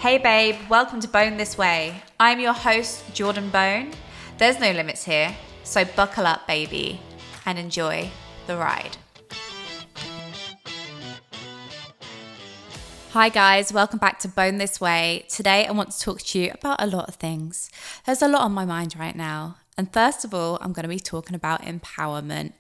Hey babe, welcome to Bone This Way. I'm your host, Jordan Bone. There's no limits here, so buckle up, baby, and enjoy the ride. Hi guys, welcome back to Bone This Way. Today I want to talk to you about a lot of things. There's a lot on my mind right now. And first of all, I'm going to be talking about empowerment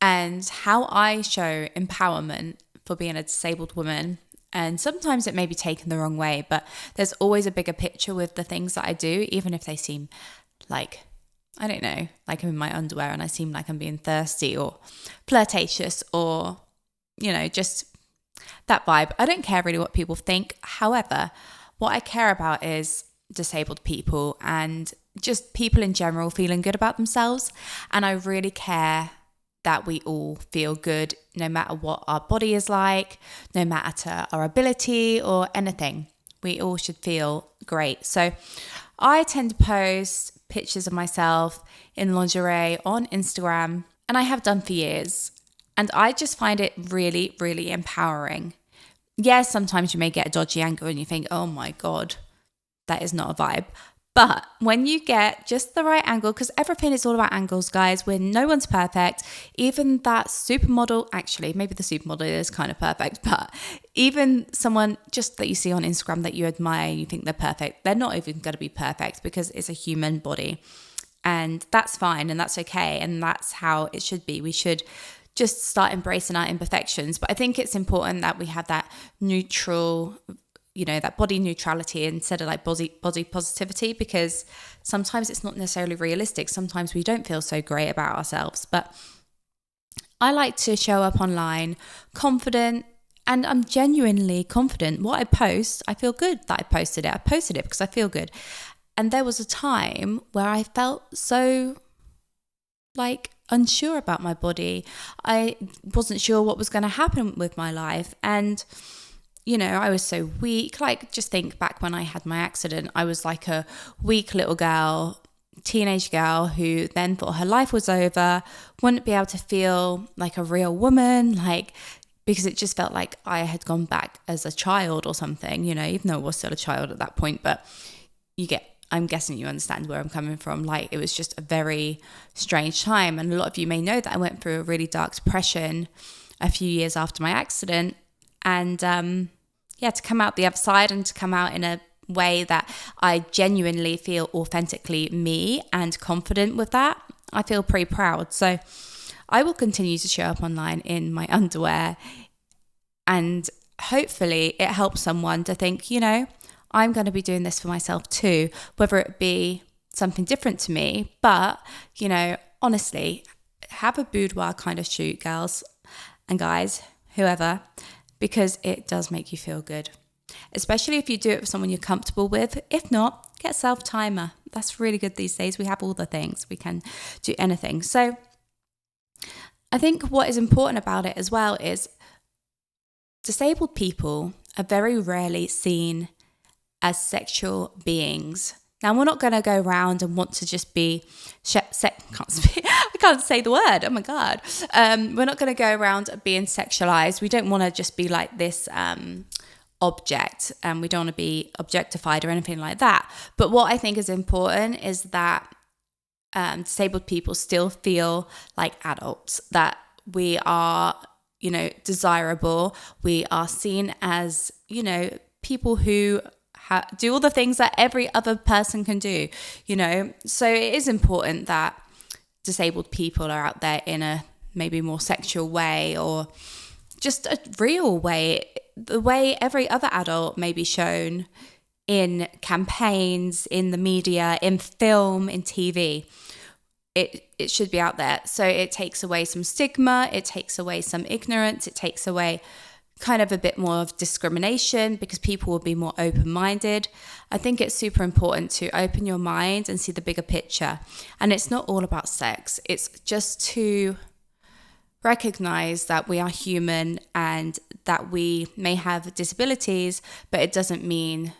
and how I show empowerment for being a disabled woman. And sometimes it may be taken the wrong way, but there's always a bigger picture with the things that I do, even if they seem like, I don't know, like I'm in my underwear and I seem like I'm being thirsty or flirtatious or, just that vibe. I don't care really what people think. However, what I care about is disabled people and just people in general feeling good about themselves. And I really care that we all feel good no matter what our body is like, no matter our ability or anything. We all should feel great. So I tend to post pictures of myself in lingerie on Instagram, and I have done for years. And I just find it really, really empowering. Yes, sometimes you may get a dodgy angle and you think, oh my God, that is not a vibe. But when you get just the right angle, because everything is all about angles, guys, when no one's perfect, even that supermodel, actually, maybe the supermodel is kind of perfect, but even someone just that you see on Instagram that you admire, you think they're perfect, they're not even going to be perfect because it's a human body. And that's fine and that's okay. And that's how it should be. We should just start embracing our imperfections. But I think it's important that we have that neutral, that body neutrality instead of like body positivity, because sometimes it's not necessarily realistic. Sometimes we don't feel so great about ourselves. But I like to show up online confident, and I'm genuinely confident. What I post, I feel good that I posted it. I posted it because I feel good. And there was a time where I felt so unsure about my body. I wasn't sure what was going to happen with my life. And I was so weak. Just think back when I had my accident, I was like a weak little girl, teenage girl who then thought her life was over, wouldn't be able to feel like a real woman, because it just felt like I had gone back as a child or something, even though I was still a child at that point. But I'm guessing you understand where I'm coming from. It was just a very strange time. And a lot of you may know that I went through a really dark depression a few years after my accident. And to come out the other side and to come out in a way that I genuinely feel authentically me and confident with that, I feel pretty proud. So I will continue to show up online in my underwear, and hopefully it helps someone to think, I'm going to be doing this for myself too, whether it be something different to me. But, honestly, have a boudoir kind of shoot, girls and guys, whoever, because it does make you feel good, especially if you do it with someone you're comfortable with. If not, get a self-timer. That's really good these days. We have all the things. We can do anything. So I think what is important about it as well is disabled people are very rarely seen as sexual beings. Now, we're not going to go around and want to just be, I can't say the word, oh my God. We're not going to go around being sexualized. We don't want to just be like this object, and we don't want to be objectified or anything like that. But what I think is important is that disabled people still feel like adults, that we are, desirable. We are seen as, people who do all the things that every other person can do, So it is important that disabled people are out there in a maybe more sexual way, or just a real way, the way every other adult may be shown in campaigns, in the media, in film, in TV. It should be out there. So it takes away some stigma, it takes away some ignorance, it takes away kind of a bit more of discrimination, because people will be more open-minded. I think it's super important to open your mind and see the bigger picture. And it's not all about sex. It's just to recognize that we are human and that we may have disabilities, but it doesn't mean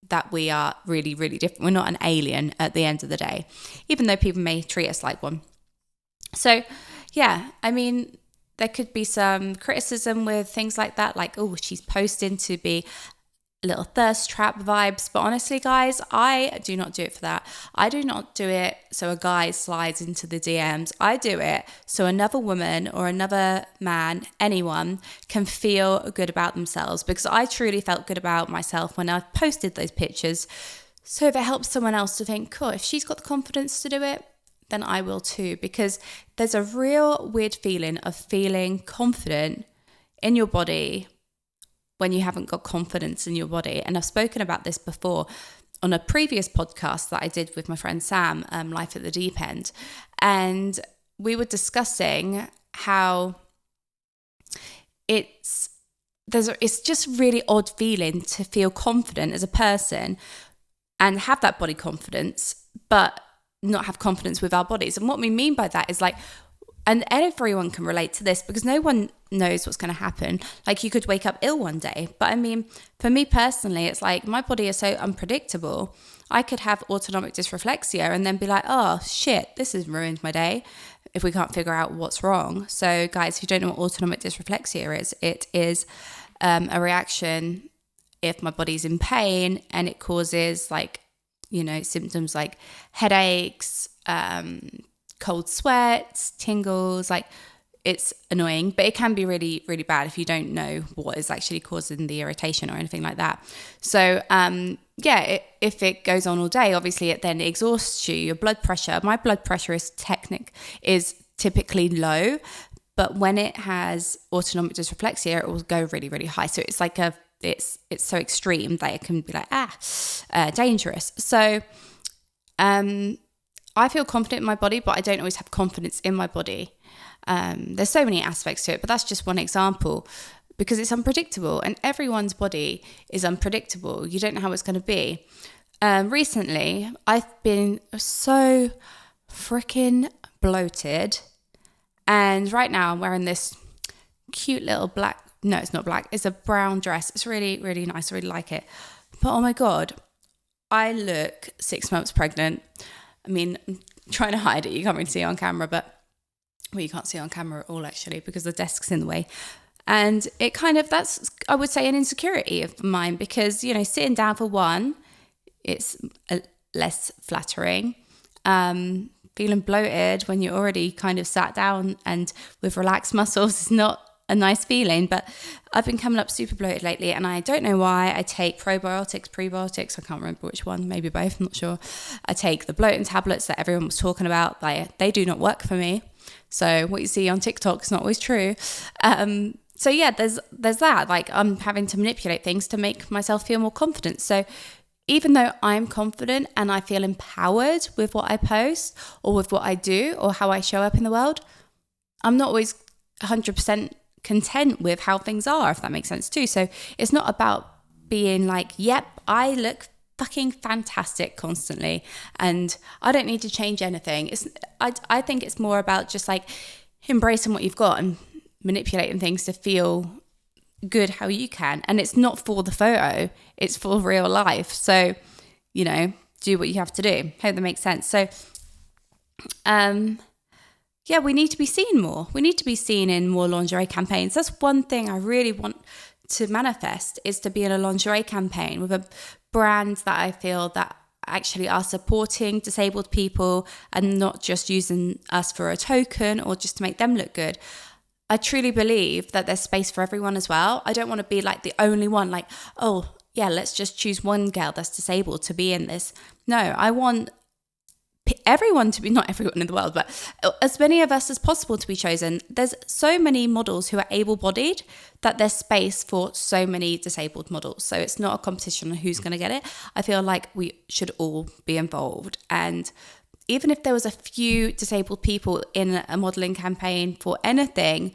that we are really, really different. We're not an alien at the end of the day, even though people may treat us like one. So, there could be some criticism with things like that, like, oh, she's posting to be little thirst trap vibes. But honestly, guys, I do not do it for that. I do not do it so a guy slides into the DMs. I do it so another woman or another man, anyone, can feel good about themselves, because I truly felt good about myself when I posted those pictures. So if it helps someone else to think, cool, if she's got the confidence to do it, then I will too. Because there's a real weird feeling of feeling confident in your body when you haven't got confidence in your body. And I've spoken about this before on a previous podcast that I did with my friend Sam, Life at the Deep End. And we were discussing how it's just really odd feeling to feel confident as a person and have that body confidence, but not have confidence with our bodies. And what we mean by that is like, and everyone can relate to this, because no one knows what's going to happen. Like, you could wake up ill one day. But I mean, for me personally, it's like my body is so unpredictable. I could have autonomic dysreflexia and then be like, oh shit, this has ruined my day, if we can't figure out what's wrong. So guys, if you don't know what autonomic dysreflexia is, it is a reaction if my body's in pain, and it causes like, you know, symptoms like headaches, cold sweats, tingles. Like, it's annoying, but it can be really, really bad if you don't know what is actually causing the irritation or anything like that. So, if it goes on all day, obviously it then exhausts you. Your blood pressure, my blood pressure is typically low, but when it has autonomic dysreflexia, it will go really, really high. So it's like it's so extreme that it can be like, dangerous. So, I feel confident in my body, but I don't always have confidence in my body. There's so many aspects to it, but that's just one example, because it's unpredictable, and everyone's body is unpredictable. You don't know how it's going to be. Recently, I've been so freaking bloated, and right now I'm wearing this cute little black, no, it's not black, it's a brown dress. It's really, really nice. I really like it. But oh my God, I look 6 months pregnant. I mean, I'm trying to hide it. You can't really see it on camera, but, well, you can't see it on camera at all, actually, because the desk's in the way. And it kind of, that's, I would say, an insecurity of mine, because, you know, sitting down for one, it's less flattering. Feeling bloated when you're already kind of sat down and with relaxed muscles is not a nice feeling. But I've been coming up super bloated lately, and I don't know why. I take probiotics, prebiotics, I can't remember which one, maybe both, I'm not sure. I take the bloating tablets that everyone was talking about. They do not work for me. So what you see on TikTok is not always true. So yeah, there's that. Like, I'm having to manipulate things to make myself feel more confident. So even though I'm confident and I feel empowered with what I post or with what I do or how I show up in the world, I'm not always 100% content with how things are, if that makes sense too. So it's not about being like, yep, I look fucking fantastic constantly and I don't need to change anything. I think it's more about just like embracing what you've got and manipulating things to feel good how you can. And it's not for the photo, it's for real life. So, you know, do what you have to do. Hope that makes sense. So, yeah, we need to be seen more. We need to be seen in more lingerie campaigns. That's one thing I really want to manifest, is to be in a lingerie campaign with a brand that I feel that actually are supporting disabled people and not just using us for a token or just to make them look good. I truly believe that there's space for everyone as well. I don't want to be like the only one, like, oh yeah, let's just choose one girl that's disabled to be in this. No, I want everyone to be, not everyone in the world, but as many of us as possible to be chosen. There's so many models who are able-bodied that there's space for so many disabled models. So it's not a competition on who's going to get it. I feel like we should all be involved. And even if there was a few disabled people in a modelling campaign for anything,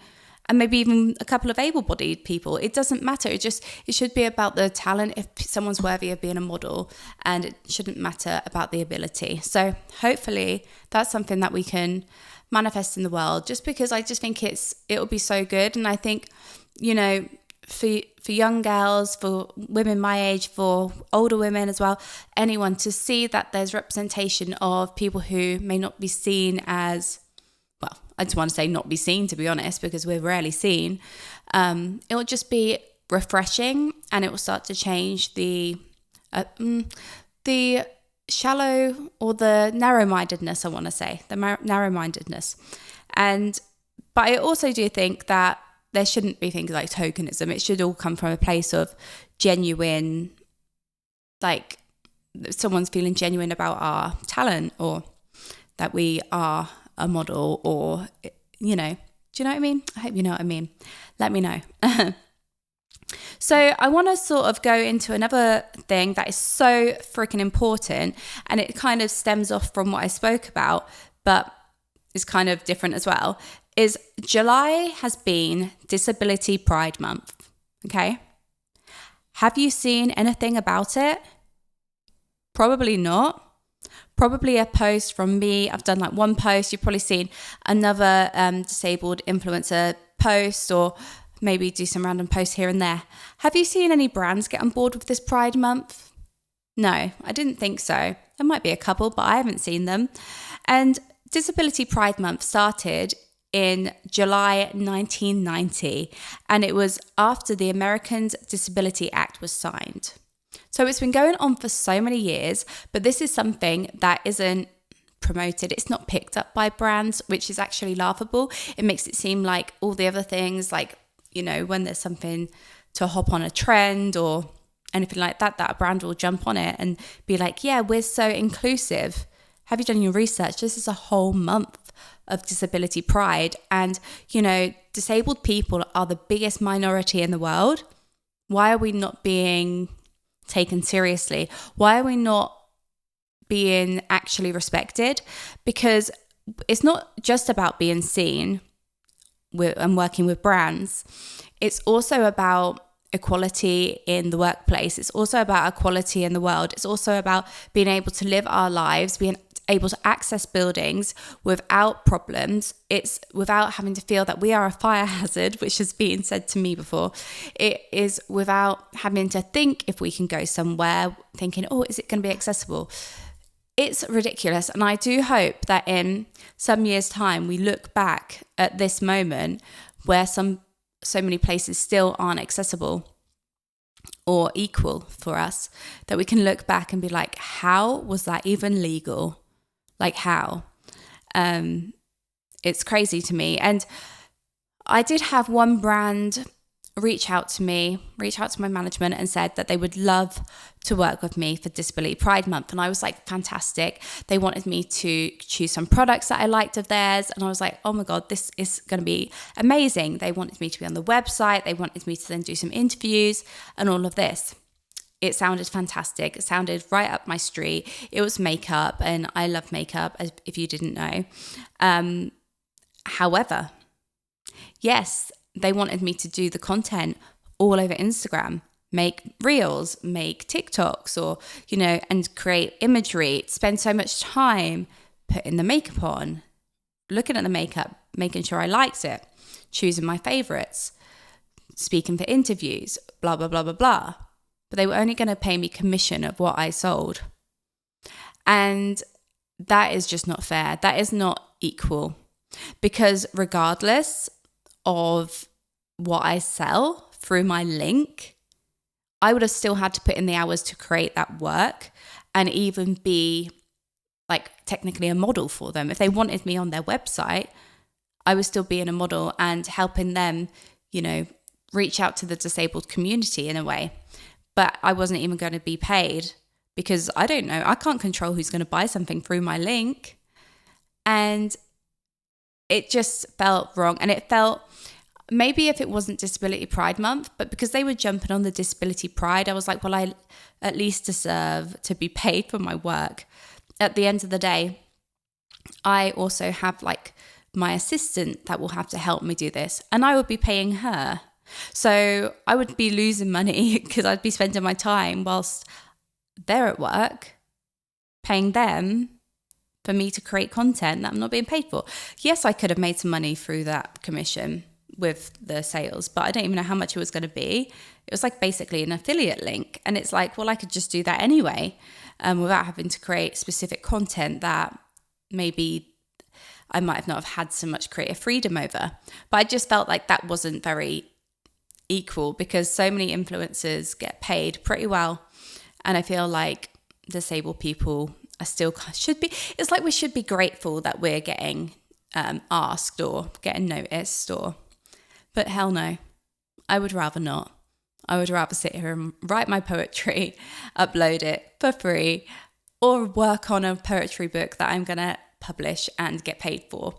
and maybe even a couple of able-bodied people, it doesn't matter. It should be about the talent, if someone's worthy of being a model, and it shouldn't matter about the ability. So hopefully that's something that we can manifest in the world, just because I just think it'll be so good. And I think, you know, for young girls, for women my age, for older women as well, anyone, to see that there's representation of people who may not be seen as, well, I just want to say not be seen, to be honest, because we're rarely seen. It will just be refreshing, and it will start to change the shallow or the narrow-mindedness, I want to say, the narrow-mindedness. But I also do think that there shouldn't be things like tokenism. It should all come from a place of genuine, like someone's feeling genuine about our talent, or that we are a model, or, you know, do you know what I mean? I hope you know what I mean. Let me know. So I want to sort of go into another thing that is so freaking important, and it kind of stems off from what I spoke about, but is kind of different as well, is July has been Disability Pride Month, okay? Have you seen anything about it? Probably not. Probably a post from me. I've done like one post. You've probably seen another disabled influencer post, or maybe do some random posts here and there. Have you seen any brands get on board with this Pride Month? No, I didn't think so. There might be a couple, but I haven't seen them. And Disability Pride Month started in July 1990, and it was after the Americans Disability Act was signed. So it's been going on for so many years, but this is something that isn't promoted. It's not picked up by brands, which is actually laughable. It makes it seem like all the other things, like, you know, when there's something to hop on a trend or anything like that, that a brand will jump on it and be like, yeah, we're so inclusive. Have you done your research? This is a whole month of disability pride. And, you know, disabled people are the biggest minority in the world. Why are we not being taken seriously? Why are we not being actually respected? Because it's not just about being seen and working with brands. It's also about equality in the workplace. It's also about equality in the world. It's also about being able to live our lives, being able to access buildings without problems. It's without having to feel that we are a fire hazard, which has been said to me before. It is without having to think if we can go somewhere, thinking, oh, is it going to be accessible? It's ridiculous. And I do hope that in some years' time, we look back at this moment where so many places still aren't accessible or equal for us, that we can look back and be like, how was that even legal? Like, how? It's crazy to me. And I did have one brand reach out to my management and said that they would love to work with me for Disability Pride Month. And I was like, fantastic. They wanted me to choose some products that I liked of theirs. And I was like, oh my God, this is going to be amazing. They wanted me to be on the website. They wanted me to then do some interviews and all of this. It sounded fantastic. It sounded right up my street. It was makeup, and I love makeup, if you didn't know. However, yes, they wanted me to do the content all over Instagram, make reels, make TikToks, or, you know, and create imagery, spend so much time putting the makeup on, looking at the makeup, making sure I liked it, choosing my favorites, speaking for interviews, blah, blah, blah, blah, blah. But they were only going to pay me commission of what I sold. And that is just not fair. That is not equal. Because regardless of what I sell through my link, I would have still had to put in the hours to create that work and even be like technically a model for them. If they wanted me on their website, I was still being a model and helping them, you know, reach out to the disabled community in a way. But I wasn't even going to be paid because I don't know. I can't control who's going to buy something through my link. And it just felt wrong. And it felt, maybe if it wasn't Disability Pride Month, but because they were jumping on the Disability Pride, I was like, well, I at least deserve to be paid for my work. At the end of the day, I also have like my assistant that will have to help me do this, and I would be paying her. So I would be losing money because I'd be spending my time whilst they're at work, paying them for me to create content that I'm not being paid for. Yes, I could have made some money through that commission with the sales, but I don't even know how much it was going to be. It was like basically an affiliate link. And it's like, well, I could just do that anyway, without having to create specific content that maybe I might have not have had so much creative freedom over. But I just felt like that wasn't very equal, because so many influencers get paid pretty well. And I feel like disabled people are still it's like we should be grateful that we're getting asked or getting noticed, but hell no, I would rather not. I would rather sit here and write my poetry, upload it for free, or work on a poetry book that I'm going to publish and get paid for.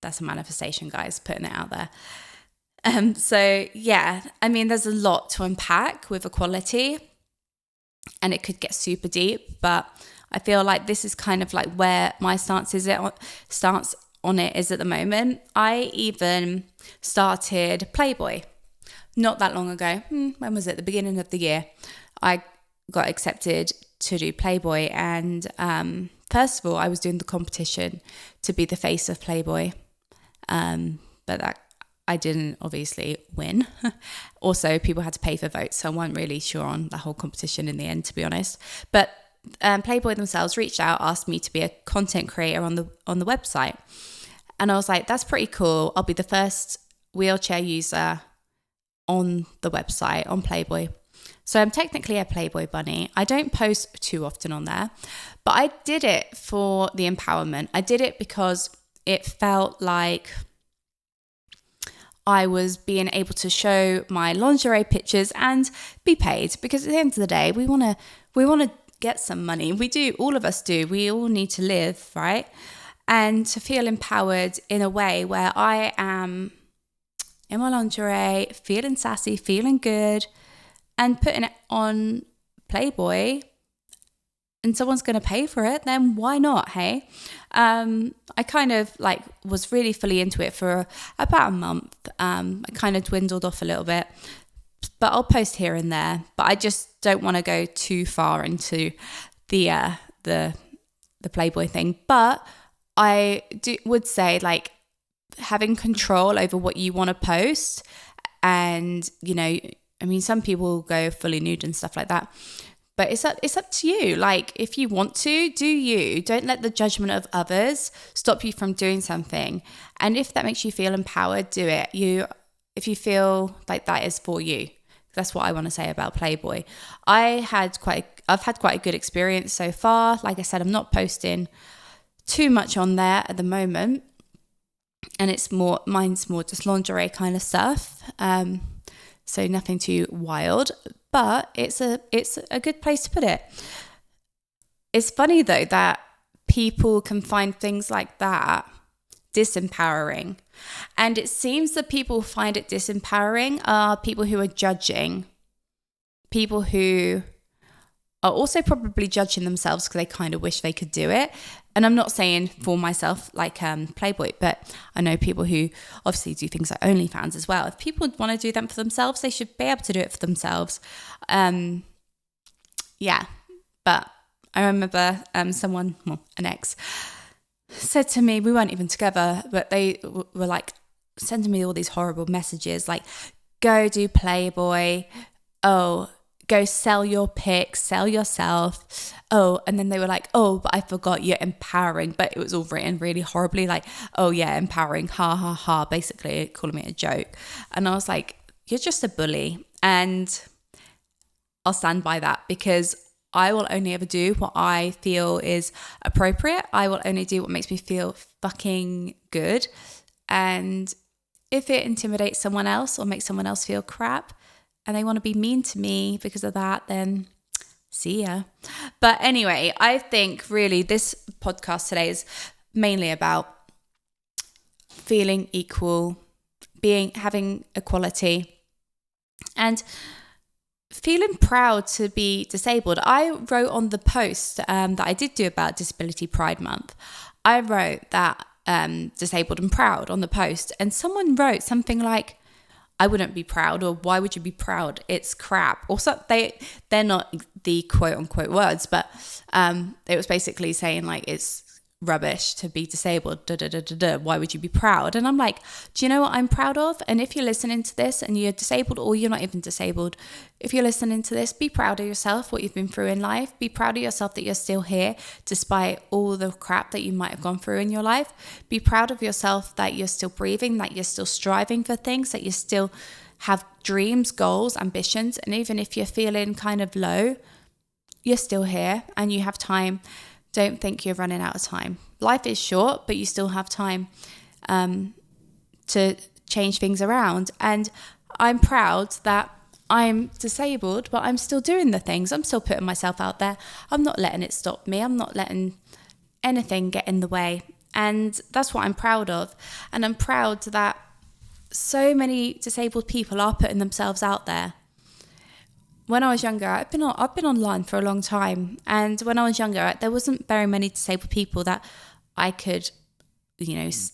That's a manifestation, guys, putting it out there. So yeah, I mean, there's a lot to unpack with equality, and it could get super deep, but I feel like this is kind of like where my stance on it is at the moment. I even started Playboy not that long ago. When was it? The beginning of the year. I got accepted to do Playboy, and first of all, I was doing the competition to be the face of Playboy, but that I didn't obviously win. Also, people had to pay for votes, so I wasn't really sure on the whole competition in the end, to be honest. But Playboy themselves reached out, asked me to be a content creator on the website, and I was like, that's pretty cool. I'll be the first wheelchair user on the website on Playboy. So I'm technically a Playboy bunny. I don't post too often on there, but I did it for the empowerment. I did it because it felt like I was being able to show my lingerie pictures and be paid, because at the end of the day, we want to get some money. We do, all of us do. We all need to live, right? And to feel empowered in a way where I am in my lingerie, feeling sassy, feeling good, and putting it on Playboy, and someone's going to pay for it, then why not, hey? I kind of like was really fully into it for about a month. I kind of dwindled off a little bit, but I'll post here and there. But I just don't want to go too far into the Playboy thing. But I would say, like, having control over what you want to post, and I mean, some people go fully nude and stuff like that, but it's up to you. Like, if you want to, do you. Don't let the judgment of others stop you from doing something. And if that makes you feel empowered, do it. If you feel like that is for you. That's what I want to say about Playboy. I've had quite a good experience so far. Like I said, I'm not posting too much on there at the moment, and mine's more just lingerie kind of stuff. So nothing too wild, but it's a good place to put it. It's funny though that people can find things like that disempowering. And it seems that people who find it disempowering are people who are judging, people who are also probably judging themselves because they kind of wish they could do it. And I'm not saying for myself like Playboy, but I know people who obviously do things like OnlyFans as well. If people want to do them for themselves, they should be able to do it for themselves. Yeah, but I remember an ex, said to me, we weren't even together, but they were like sending me all these horrible messages like, go do Playboy, go sell your pics, sell yourself. And then they were like, but I forgot, you're empowering. But it was all written really horribly, like, empowering, ha, ha, ha, basically calling me a joke. And I was like, you're just a bully. And I'll stand by that, because I will only ever do what I feel is appropriate. I will only do what makes me feel fucking good. And if it intimidates someone else or makes someone else feel crap, and they want to be mean to me because of that, then see ya. But anyway, I think really this podcast today is mainly about feeling equal, having equality, and feeling proud to be disabled. I wrote on the post that I did do about Disability Pride Month, I wrote that disabled and proud on the post, and someone wrote something like, I wouldn't be proud, or why would you be proud? It's crap. Or so they're not the quote unquote words, but it was basically saying like, it's rubbish to be disabled. Why would you be proud? And I'm like, do you know what I'm proud of? And if you're listening to this and you're disabled, or you're not even disabled, if you're listening to this, be proud of yourself, what you've been through in life. Be proud of yourself that you're still here despite all the crap that you might have gone through in your life. Be proud of yourself that you're still breathing, that you're still striving for things, that you're still have dreams, goals, ambitions. And even if you're feeling kind of low, you're still here and you have time. Don't think you're running out of time. Life is short, but you still have time to change things around. And I'm proud that I'm disabled, but I'm still doing the things. I'm still putting myself out there. I'm not letting it stop me. I'm not letting anything get in the way. And that's what I'm proud of. And I'm proud that so many disabled people are putting themselves out there. When I was younger, I've been online for a long time. And when I was younger, there wasn't very many disabled people that I could,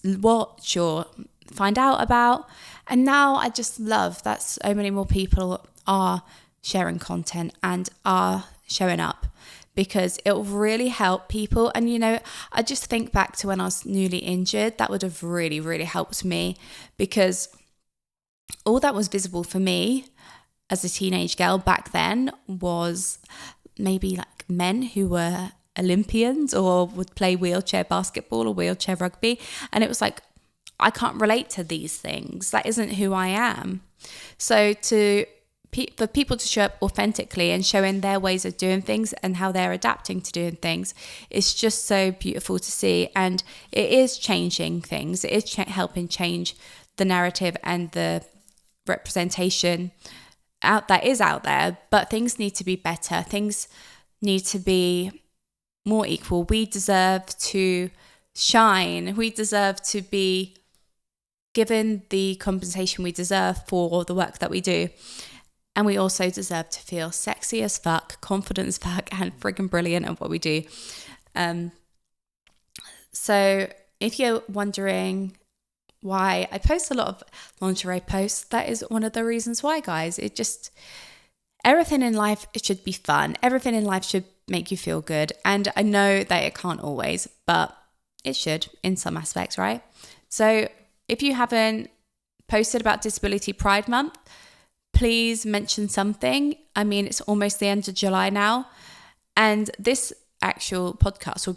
watch or find out about. And now I just love that so many more people are sharing content and are showing up, because it will really help people. And, I just think back to when I was newly injured. That would have really, really helped me, because all that was visible for me as a teenage girl back then was maybe like men who were Olympians or would play wheelchair basketball or wheelchair rugby. And it was like, I can't relate to these things. That isn't who I am. So for people to show up authentically and showing their ways of doing things and how they're adapting to doing things, it's just so beautiful to see. And it is changing things. It is helping change the narrative and the representation out there. But things need to be better. Things need to be more equal. We deserve to shine. We deserve to be given the compensation we deserve for the work that we do. And we also deserve to feel sexy as fuck, confident as fuck, and friggin' brilliant at what we do. So if you're wondering why I post a lot of lingerie posts, that is one of the reasons why, guys. Everything in life, it should be fun. Everything in life should make you feel good. And I know that it can't always, but it should in some aspects, right? So if you haven't posted about Disability Pride Month, please mention something. I mean, it's almost the end of July now, and this actual podcast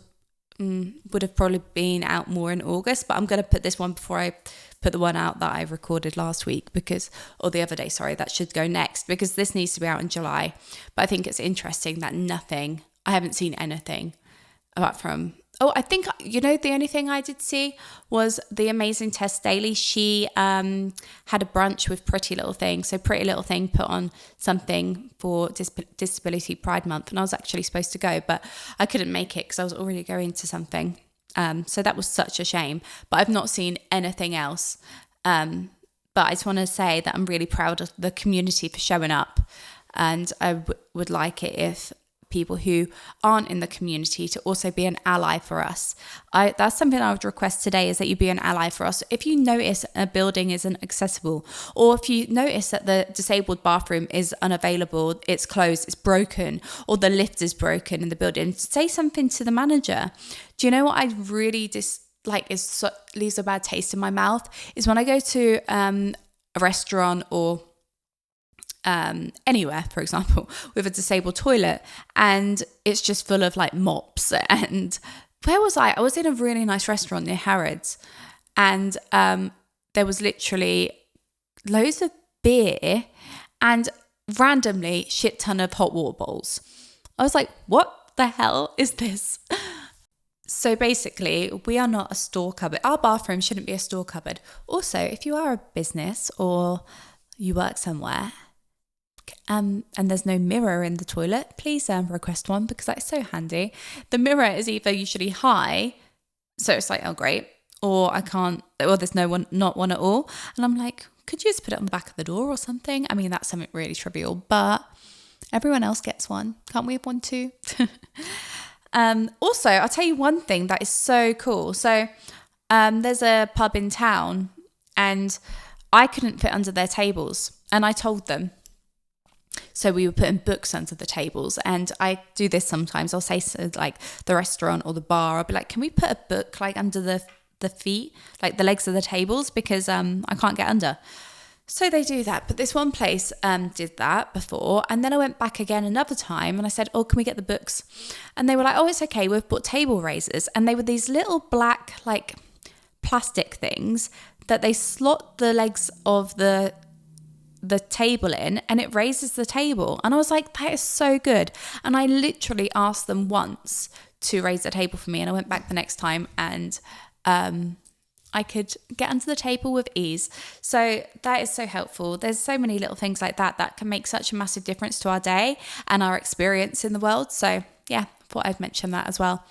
would have probably been out more in August, but I'm going to put this one before I put the one out that I recorded last week, or the other day, sorry, that should go next, because this needs to be out in July. But I think it's interesting that I haven't seen anything apart from, I think, the only thing I did see was the amazing Tess Daly. She had a brunch with Pretty Little Thing. So Pretty Little Thing put on something for Disability Pride Month, and I was actually supposed to go, but I couldn't make it because I was already going to something. So that was such a shame, but I've not seen anything else. But I just want to say that I'm really proud of the community for showing up, and I would like it if people who aren't in the community to also be an ally for us. That's something I would request today, is that you be an ally for us. If you notice a building isn't accessible, or if you notice that the disabled bathroom is unavailable, it's closed, it's broken, or the lift is broken in the building, say something to the manager. Do you know what I really leaves a bad taste in my mouth? Is when I go to a restaurant or anywhere, for example, with a disabled toilet, and it's just full of like mops. And where was I? I was in a really nice restaurant near Harrods, and there was literally loads of beer and randomly shit ton of hot water bowls. I was like, what the hell is this? So basically, we are not a store cupboard. Our bathroom shouldn't be a store cupboard. Also, if you are a business or you work somewhere, and there's no mirror in the toilet, please request one, because that's so handy. The mirror is either usually high, so it's like, oh great, or there's not one at all. And I'm like, could you just put it on the back of the door or something? I mean, that's something really trivial, but everyone else gets one. Can't we have one too? Also, I'll tell you one thing that is so cool. So there's a pub in town, and I couldn't fit under their tables, and I told them. So we were putting books under the tables, and I do this sometimes. I'll say like the restaurant or the bar, I'll be like, can we put a book like under the feet, like the legs of the tables, because I can't get under. So they do that. But this one place did that before, and then I went back again another time, and I said, oh, can we get the books? And they were like, oh, it's okay, we've bought table raisers. And they were these little black like plastic things that they slot the legs of the the table in and it raises the table. And I was like, that is so good. And I literally asked them once to raise the table for me, and I went back the next time, and I could get under the table with ease. So that is so helpful. There's so many little things like that that can make such a massive difference to our day and our experience in the world. So yeah, thought I'd mention that as well.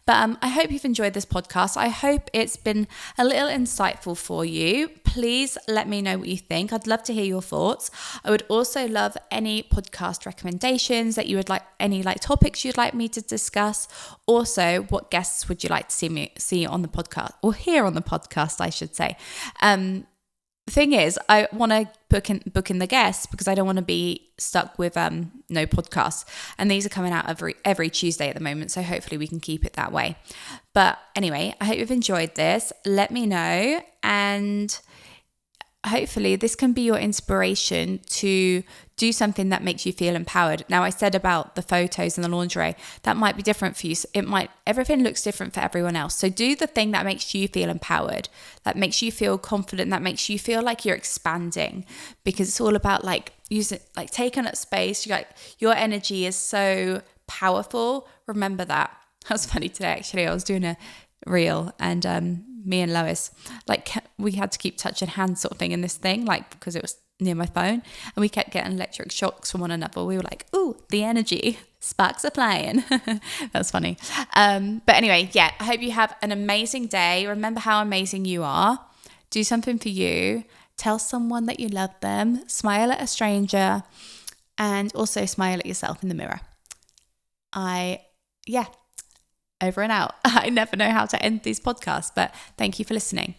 But I hope you've enjoyed this podcast. I hope it's been a little insightful for you. Please let me know what you think. I'd love to hear your thoughts. I would also love any podcast recommendations that you would like, any like topics you'd like me to discuss. Also, what guests would you like to see on the podcast, or hear on the podcast, I should say. The thing is, I want to book in the guests because I don't want to be stuck with no podcasts. And these are coming out every Tuesday at the moment, so hopefully we can keep it that way. But anyway, I hope you've enjoyed this. Let me know, and hopefully this can be your inspiration to do something that makes you feel empowered. Now, I said about the photos and the lingerie, that might be different for you. Everything looks different for everyone else. So do the thing that makes you feel empowered, that makes you feel confident, that makes you feel like you're expanding, because it's all about like taking up space. Your energy is so powerful. Remember that. That was funny today, actually. I was doing a reel, and me and Lois, like, we had to keep touching hands sort of thing in this thing, like, because it was near my phone, and we kept getting electric shocks from one another. We were like, ooh, the energy, sparks are flying. That's funny. But anyway, yeah, I hope you have an amazing day. Remember how amazing you are. Do something for you. Tell someone that you love them. Smile at a stranger, and also smile at yourself in the mirror. Over and out. I never know how to end these podcasts, but thank you for listening.